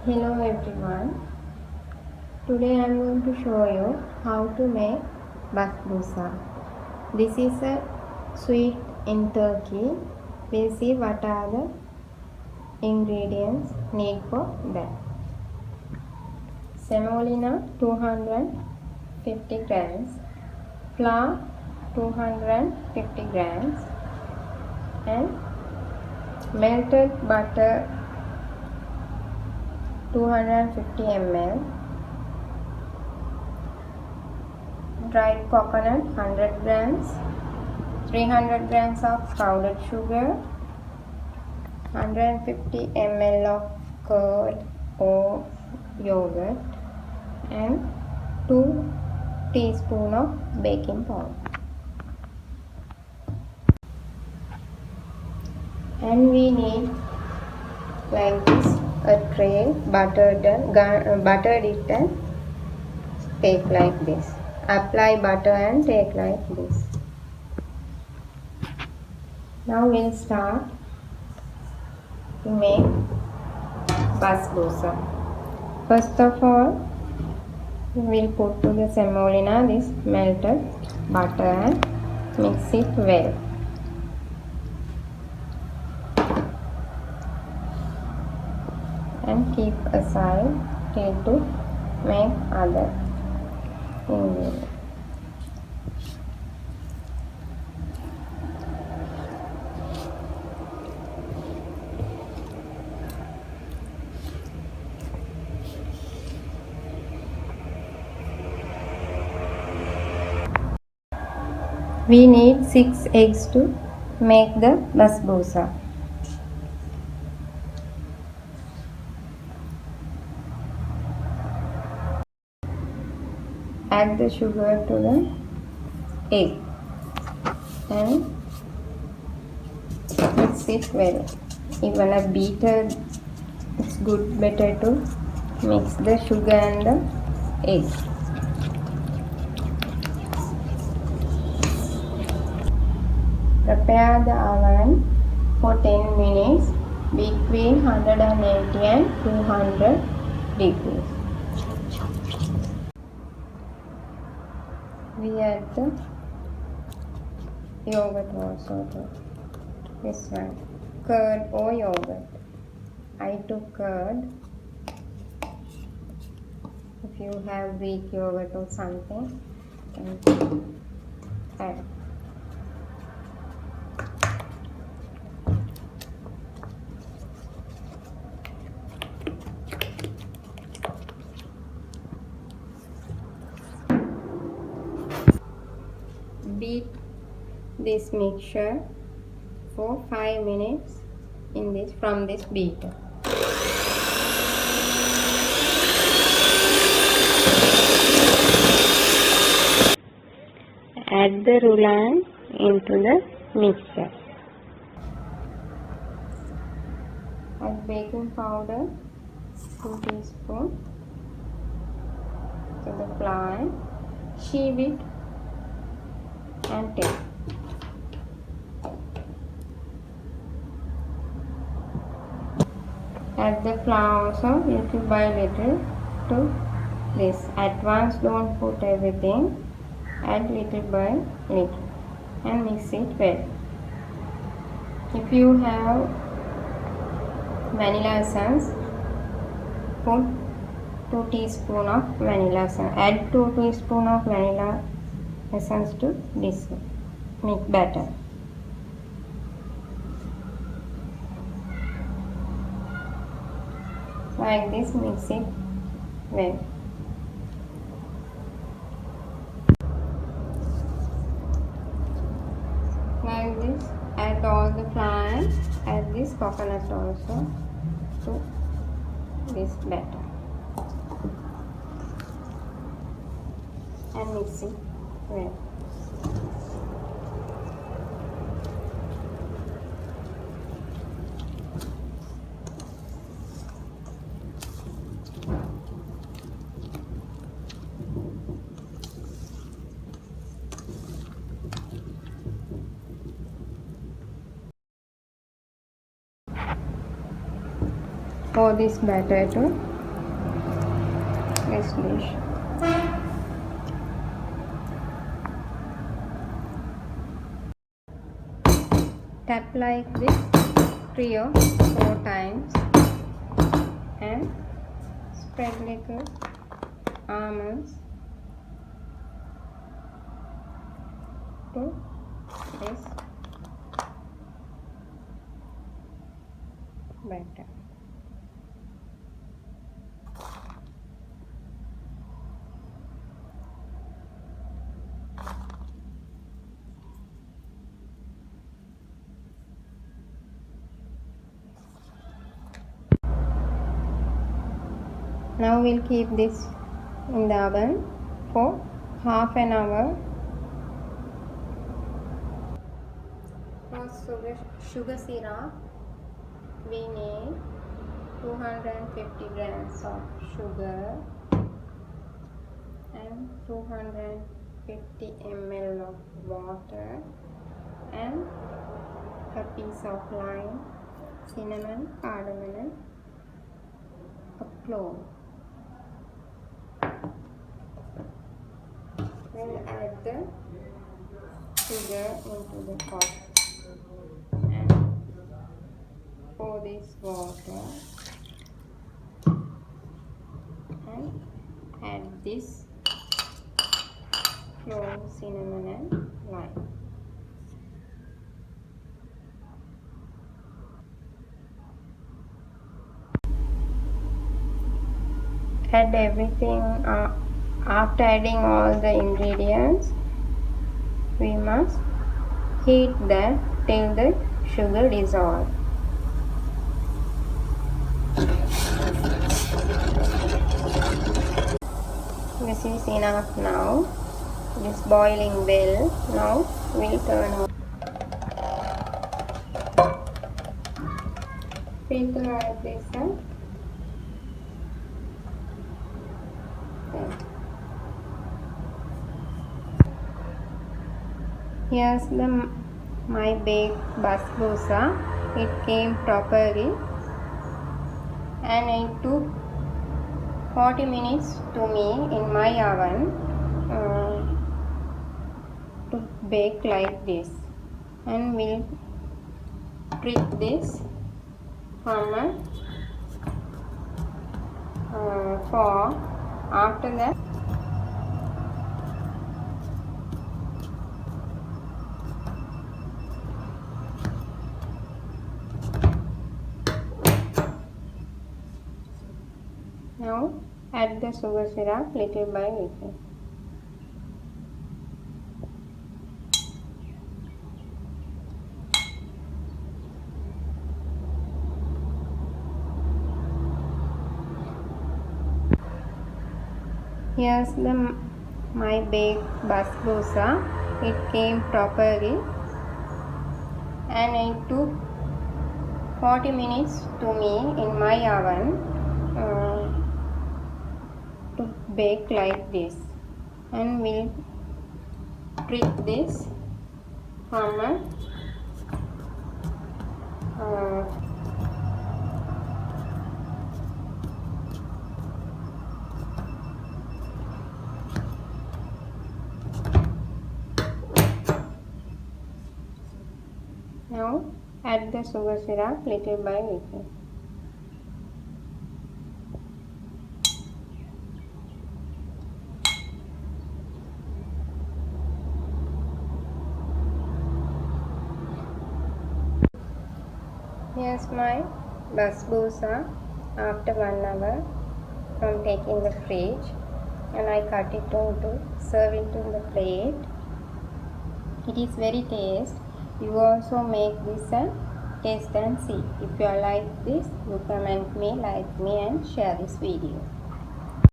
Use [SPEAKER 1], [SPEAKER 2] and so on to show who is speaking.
[SPEAKER 1] Hello everyone. Today I am going to show you how to make basbousa. This is a sweet in Turkey. We'll see what are the ingredients need for that. Semolina 250 grams, flour 250 grams and melted butter 250 ml, dried coconut 100 grams, 300 grams of powdered sugar, 150 ml of curd or yogurt and 2 teaspoons of baking powder. And we need like this a tray, buttered it and take like this. Apply butter and take like this. Now we'll start to make basbousa. First of all, we'll put to the semolina this melted butter and mix it well. And keep aside till to make other ingredients. We need 6 eggs to make the basbousa. Add the sugar to the egg and mix it well. Even a beater, it's better to mix the sugar and the egg. Prepare the oven for 10 minutes between 180 and 200 degrees. We add the yogurt also to this one, curd or yogurt. I took curd. If you have Greek yogurt or something, you can add. Beat this mixture for 5 minutes from this beater. Add the roulant into the mixture. Add baking powder 2 teaspoons to the flour. Sieve it and take. Add the flour also little by little to this. At once don't put everything. Add little by little and mix it well. If you have vanilla essence, put 2 teaspoons of vanilla essence. Add 2 teaspoons of vanilla essence to this mix batter. Like this, mix it well. Like this, add all the flour and add this coconut also to this batter and mix it well. For this batter to this dish. Tap like this 3 or 4 times and spread little almonds to this batter. Now we'll keep this in the oven for half an hour. For sugar syrup, we need 250 grams of sugar and 250 ml of water and a piece of lime, cinnamon, cardamom, a clove. We'll add the sugar into the pot and pour this water and add this clove, cinnamon and lime. Add everything. After adding all the ingredients, we must heat that till the sugar dissolves. This is enough now. It is boiling well. Now we'll turn on. Filter like this. Here's my baked basbousa. It came properly and it took 40 minutes to me in my oven to bake like this, and we'll prick this from a fork. After that, now add the sugar syrup little by little. Here's my baked basbousa. It came properly and it took 40 minutes to me in my oven to bake like this, and we'll prick this from a now add the sugar syrup little by little. Here's my basbousa after 1 hour from taking the fridge, and I cut it to serve it in the plate. It is very tasty. You also make this and taste and see. If you like this, you comment me, like me and share this video.